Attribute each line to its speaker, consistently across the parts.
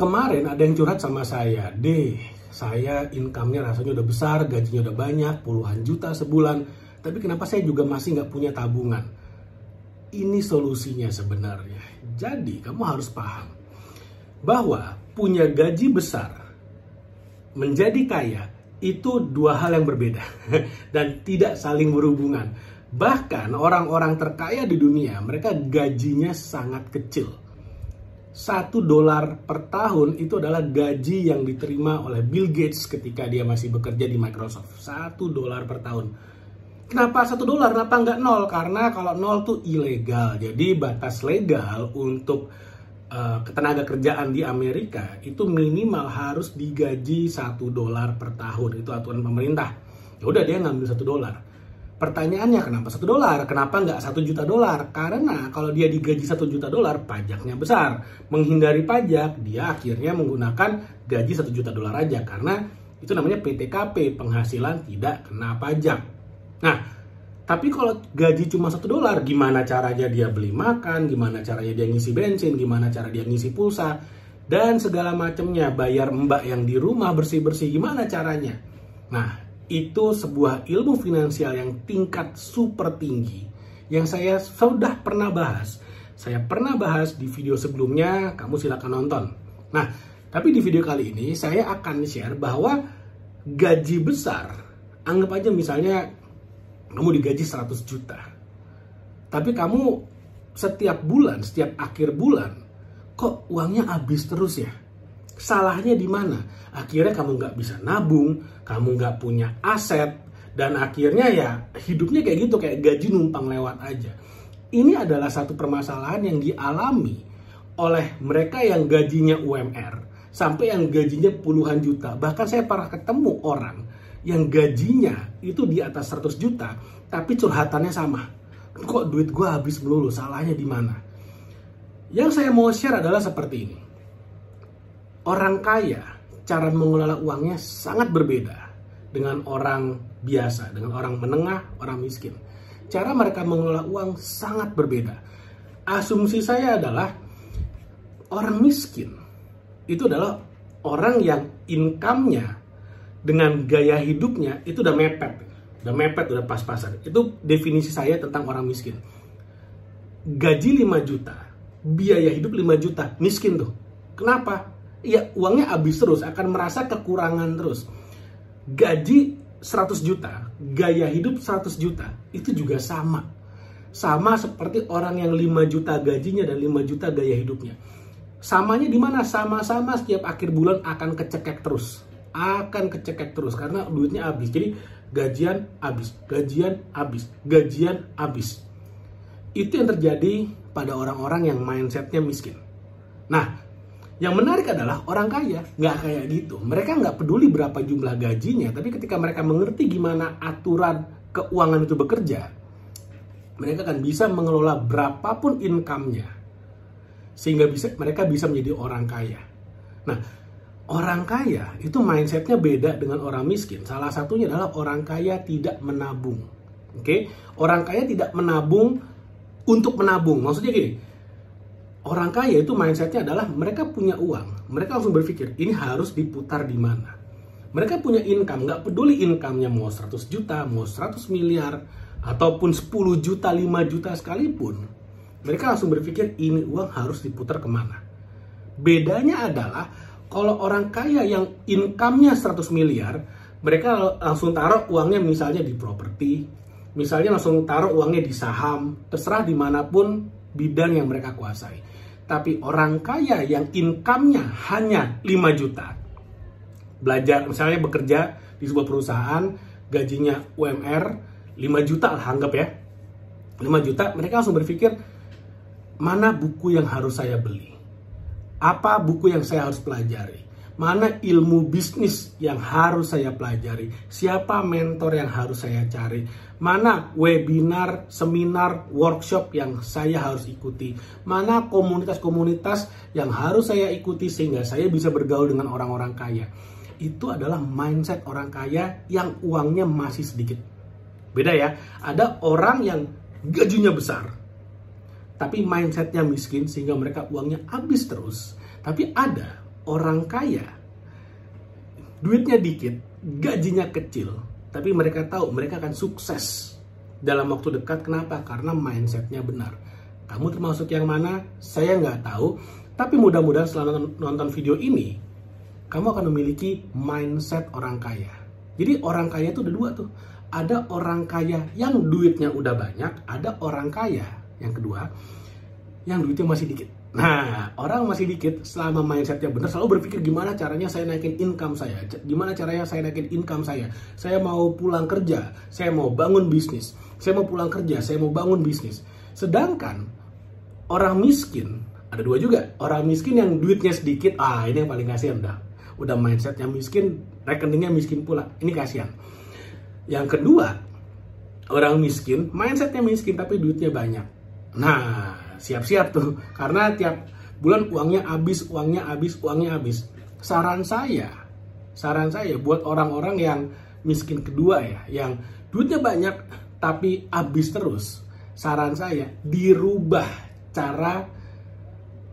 Speaker 1: Kemarin ada yang curhat sama saya, saya income-nya rasanya udah besar, gajinya udah banyak, puluhan juta sebulan, tapi kenapa saya juga masih nggak punya tabungan? Ini solusinya sebenarnya. Jadi kamu harus paham bahwa punya gaji besar, menjadi kaya, itu dua hal yang berbeda dan tidak saling berhubungan. Bahkan orang-orang terkaya di dunia, mereka gajinya sangat kecil. $1 per tahun itu adalah gaji yang diterima oleh Bill Gates ketika dia masih bekerja di Microsoft. $1 per tahun. Kenapa $1? Kenapa nggak 0? Karena kalau 0 tuh ilegal. Jadi batas legal untuk ketenaga kerjaan di Amerika itu minimal harus digaji $1 per tahun. Itu aturan pemerintah. Ya udah, dia ngambil $1. Pertanyaannya, kenapa $1? Kenapa nggak $1 juta? Karena kalau dia digaji $1 juta, pajaknya besar. Menghindari pajak, dia akhirnya menggunakan gaji $1 juta aja. Karena itu namanya PTKP, penghasilan tidak kena pajak. Nah, tapi kalau gaji cuma $1, gimana caranya dia beli makan, gimana caranya dia ngisi bensin, gimana cara dia ngisi pulsa, dan segala macamnya, bayar mbak yang di rumah bersih-bersih, gimana caranya? Nah, itu sebuah ilmu finansial yang tingkat super tinggi yang saya sudah pernah bahas. Saya pernah bahas di video sebelumnya, kamu silakan nonton. Nah, tapi di video kali ini saya akan share bahwa gaji besar, anggap aja misalnya kamu digaji 100 juta. Tapi kamu setiap bulan, setiap akhir bulan, kok uangnya habis terus ya? Salahnya di mana? Akhirnya kamu nggak bisa nabung, kamu nggak punya aset, dan akhirnya ya hidupnya kayak gitu, kayak gaji numpang lewat aja. Ini adalah satu permasalahan yang dialami oleh mereka yang gajinya UMR, sampai yang gajinya puluhan juta. Bahkan saya pernah ketemu orang yang gajinya itu di atas 100 juta, tapi curhatannya sama. Kok duit gue habis melulu, salahnya di mana? Yang saya mau share adalah seperti ini. Orang kaya, cara mengelola uangnya sangat berbeda dengan orang biasa, dengan orang menengah, orang miskin. Cara mereka mengelola uang sangat berbeda. Asumsi saya adalah orang miskin itu adalah orang yang income-nya dengan gaya hidupnya itu udah mepet, udah pas-pasan. Itu definisi saya tentang orang miskin. Gaji 5 juta, biaya hidup 5 juta, miskin tuh. Kenapa? Ya uangnya habis terus, akan merasa kekurangan terus. Gaji 100 juta, gaya hidup 100 juta, itu juga sama. Sama seperti orang yang 5 juta gajinya dan 5 juta gaya hidupnya. Samanya di mana? Sama-sama setiap akhir bulan akan kecekek terus. Karena duitnya habis. Jadi gajian habis, gajian habis, gajian habis. Itu yang terjadi pada orang-orang yang mindsetnya miskin. Nah, yang menarik adalah orang kaya nggak kayak gitu. Mereka nggak peduli berapa jumlah gajinya, tapi ketika mereka mengerti gimana aturan keuangan itu bekerja, mereka akan bisa mengelola berapapun income-nya, sehingga mereka bisa menjadi orang kaya. Nah, orang kaya itu mindsetnya beda dengan orang miskin. Salah satunya adalah orang kaya tidak menabung. Oke? Orang kaya tidak menabung untuk menabung. Maksudnya gini, orang kaya itu mindsetnya adalah mereka punya uang. Mereka langsung berpikir, ini harus diputar di mana. Mereka punya income, nggak peduli income-nya mau 100 juta, mau 100 miliar, ataupun 10 juta, 5 juta sekalipun. Mereka langsung berpikir, ini uang harus diputar kemana. Bedanya adalah, kalau orang kaya yang income-nya 100 miliar, mereka langsung taruh uangnya misalnya di properti, misalnya langsung taruh uangnya di saham, terserah dimanapun bidang yang mereka kuasai. Tapi orang kaya yang income-nya hanya 5 juta, belajar misalnya bekerja di sebuah perusahaan, gajinya UMR 5 juta lah, anggap ya 5 juta, mereka langsung berpikir, mana buku yang harus saya beli, apa buku yang saya harus pelajari, mana ilmu bisnis yang harus saya pelajari, siapa mentor yang harus saya cari, mana webinar, seminar, workshop yang saya harus ikuti, mana komunitas-komunitas yang harus saya ikuti sehingga saya bisa bergaul dengan orang-orang kaya. Itu adalah mindset orang kaya yang uangnya masih sedikit. Beda ya, ada orang yang gajinya besar, tapi mindsetnya miskin sehingga mereka uangnya habis terus. Tapi ada orang kaya, duitnya dikit, gajinya kecil, tapi mereka tahu mereka akan sukses dalam waktu dekat. Kenapa? Karena mindsetnya benar. Kamu termasuk yang mana? Saya nggak tahu. Tapi mudah-mudahan setelah nonton video ini, kamu akan memiliki mindset orang kaya. Jadi orang kaya itu ada dua tuh. Ada orang kaya yang duitnya udah banyak, ada orang kaya yang kedua yang duitnya masih dikit. Nah, orang masih dikit selama mindsetnya benar selalu berpikir gimana caranya saya naikin income saya. Gimana caranya saya naikin income saya. Saya mau pulang kerja, saya mau bangun bisnis. Saya mau pulang kerja, saya mau bangun bisnis. Sedangkan orang miskin, ada dua juga. Orang miskin yang duitnya sedikit, ini yang paling kasihan dah. Udah mindsetnya miskin, rekeningnya miskin pula. Ini kasihan. Yang kedua, orang miskin, mindsetnya miskin tapi duitnya banyak. Nah, siap-siap tuh, karena tiap bulan uangnya habis. Saran saya buat orang-orang yang miskin kedua ya, yang duitnya banyak tapi habis terus. Saran saya dirubah cara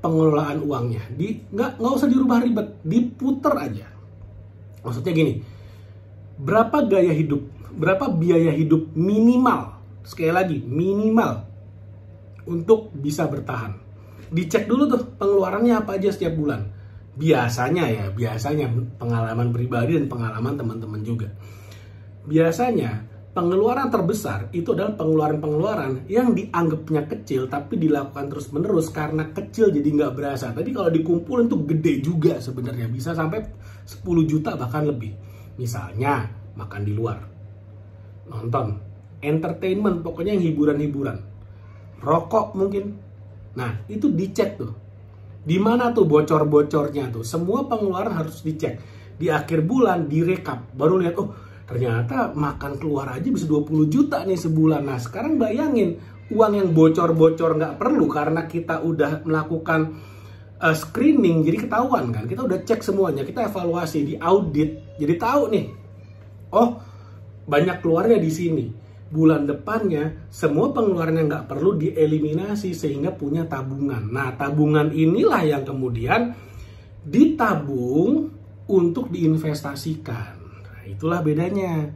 Speaker 1: pengelolaan uangnya. Nggak usah dirubah ribet, diputer aja. Maksudnya gini, berapa biaya hidup minimal? Sekali lagi, minimal untuk bisa bertahan. Dicek dulu tuh pengeluarannya apa aja setiap bulan. Biasanya pengalaman pribadi dan pengalaman teman-teman juga. Biasanya pengeluaran terbesar itu adalah pengeluaran-pengeluaran yang dianggapnya kecil tapi dilakukan terus-menerus karena kecil jadi nggak berasa. Tadi kalau dikumpulin tuh gede juga sebenarnya, bisa sampai 10 juta bahkan lebih. Misalnya makan di luar, nonton, entertainment, pokoknya yang hiburan-hiburan. Rokok mungkin. Nah, itu dicek tuh. Di mana tuh bocor-bocornya tuh? Semua pengeluaran harus dicek. Di akhir bulan direkap, baru lihat, oh ternyata makan keluar aja bisa 20 juta nih sebulan. Nah, sekarang bayangin uang yang bocor-bocor nggak perlu karena kita udah melakukan screening, jadi ketahuan kan. Kita udah cek semuanya, kita evaluasi, di audit, jadi tahu nih. Oh, banyak keluarnya di sini. Bulan depannya semua pengeluaran yang nggak perlu dieliminasi sehingga punya tabungan. Nah, tabungan inilah yang kemudian ditabung untuk diinvestasikan. Nah, itulah bedanya.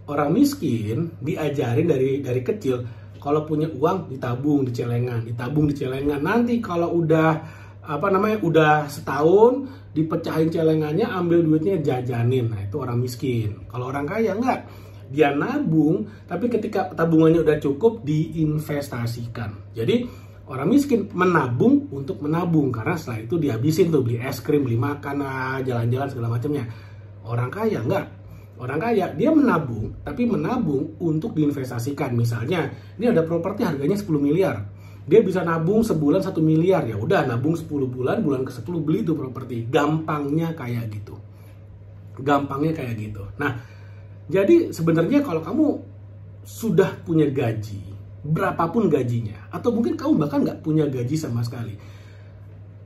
Speaker 1: Orang miskin diajarin dari kecil, kalau punya uang ditabung di celengan. Nanti kalau udah udah setahun dipecahin celengannya, ambil duitnya jajanin. Nah, itu orang miskin. Kalau orang kaya enggak. Dia nabung, tapi ketika tabungannya udah cukup diinvestasikan. Jadi orang miskin menabung untuk menabung, karena setelah itu dihabisin tuh, beli es krim, beli makan, jalan-jalan segala macamnya. Orang kaya enggak. Orang kaya dia menabung, tapi menabung untuk diinvestasikan. Misalnya ini ada properti harganya 10 miliar. Dia bisa nabung sebulan 1 miliar. Ya udah, nabung 10 bulan, bulan ke-10 beli tuh properti. Gampangnya kayak gitu. Nah, jadi sebenarnya kalau kamu sudah punya gaji, berapapun gajinya, atau mungkin kamu bahkan nggak punya gaji sama sekali,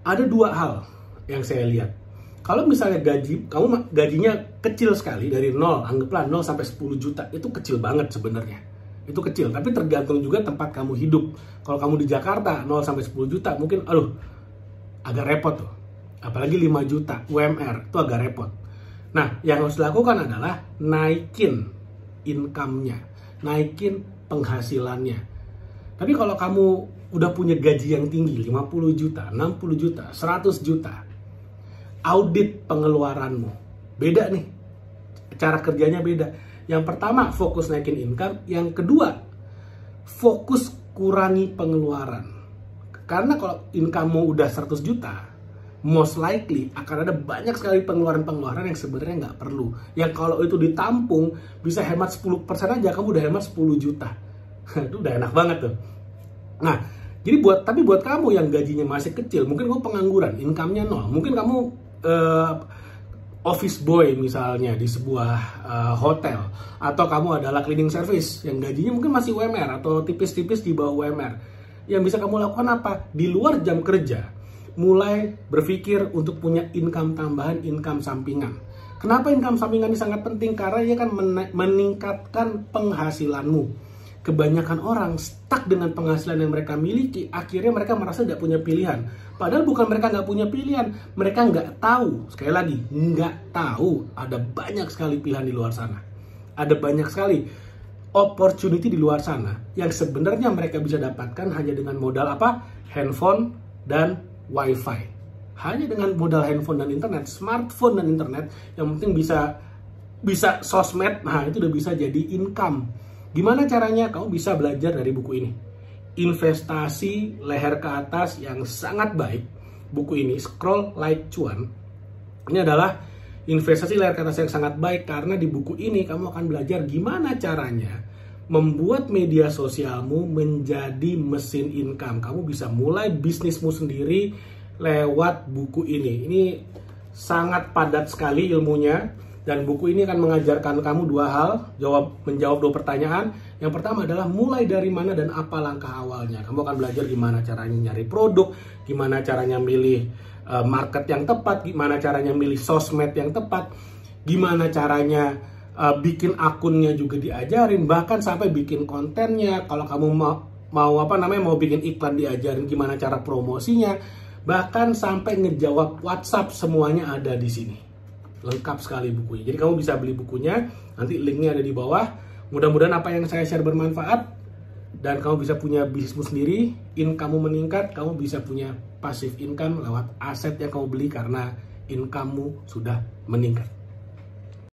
Speaker 1: ada dua hal yang saya lihat. Kalau misalnya kamu gajinya kecil sekali, dari 0, anggaplah 0 sampai 10 juta, itu kecil banget sebenarnya. Itu kecil, tapi tergantung juga tempat kamu hidup. Kalau kamu di Jakarta, 0 sampai 10 juta, mungkin agak repot tuh. Apalagi 5 juta, UMR, itu agak repot. Nah, yang harus dilakukan adalah naikin income-nya, naikin penghasilannya. Tapi kalau kamu udah punya gaji yang tinggi, 50 juta, 60 juta, 100 juta, audit pengeluaranmu. Beda nih, cara kerjanya beda. Yang pertama, fokus naikin income. Yang kedua, fokus kurangi pengeluaran. Karena kalau income-mu udah 100 juta, most likely akan ada banyak sekali pengeluaran-pengeluaran yang sebenarnya nggak perlu. Yang kalau itu ditampung, bisa hemat 10% aja, kamu udah hemat 10 juta. Itu udah enak banget tuh. Nah, jadi buat kamu yang gajinya masih kecil, mungkin kamu pengangguran, income-nya 0. Mungkin kamu office boy misalnya di sebuah hotel. Atau kamu adalah cleaning service yang gajinya mungkin masih UMR atau tipis-tipis di bawah UMR. Yang bisa kamu lakukan apa? Di luar jam kerja, mulai berpikir untuk punya income tambahan, income sampingan. Kenapa income sampingan ini sangat penting? Karena dia akan meningkatkan penghasilanmu. Kebanyakan orang stuck dengan penghasilan yang mereka miliki, akhirnya mereka merasa tidak punya pilihan. Padahal bukan mereka nggak punya pilihan, mereka nggak tahu. Sekali lagi, nggak tahu ada banyak sekali pilihan di luar sana. Ada banyak sekali opportunity di luar sana yang sebenarnya mereka bisa dapatkan hanya dengan modal apa? Handphone dan wifi. Hanya dengan modal handphone dan internet, smartphone dan internet, yang penting bisa sosmed, nah itu udah bisa jadi income. Gimana caranya? Kamu bisa belajar dari buku ini. Investasi leher ke atas yang sangat baik. Buku ini, Scroll Like Cuan, ini adalah investasi leher ke atas yang sangat baik karena di buku ini kamu akan belajar gimana caranya membuat media sosialmu menjadi mesin income. Kamu bisa mulai bisnismu sendiri lewat buku ini. Ini sangat padat sekali ilmunya. Dan buku ini akan mengajarkan kamu dua hal, menjawab dua pertanyaan. Yang pertama adalah mulai dari mana dan apa langkah awalnya. Kamu akan belajar gimana caranya nyari produk, gimana caranya milih market yang tepat, gimana caranya milih sosmed yang tepat, gimana caranya bikin akunnya juga diajarin, bahkan sampai bikin kontennya. Kalau kamu mau bikin iklan diajarin gimana cara promosinya, bahkan sampai ngejawab WhatsApp, semuanya ada di sini. Lengkap sekali bukunya. Jadi kamu bisa beli bukunya, nanti linknya ada di bawah. Mudah-mudahan apa yang saya share bermanfaat dan kamu bisa punya bisnismu sendiri, income kamu meningkat, kamu bisa punya passive income lewat aset yang kamu beli karena income-mu sudah meningkat.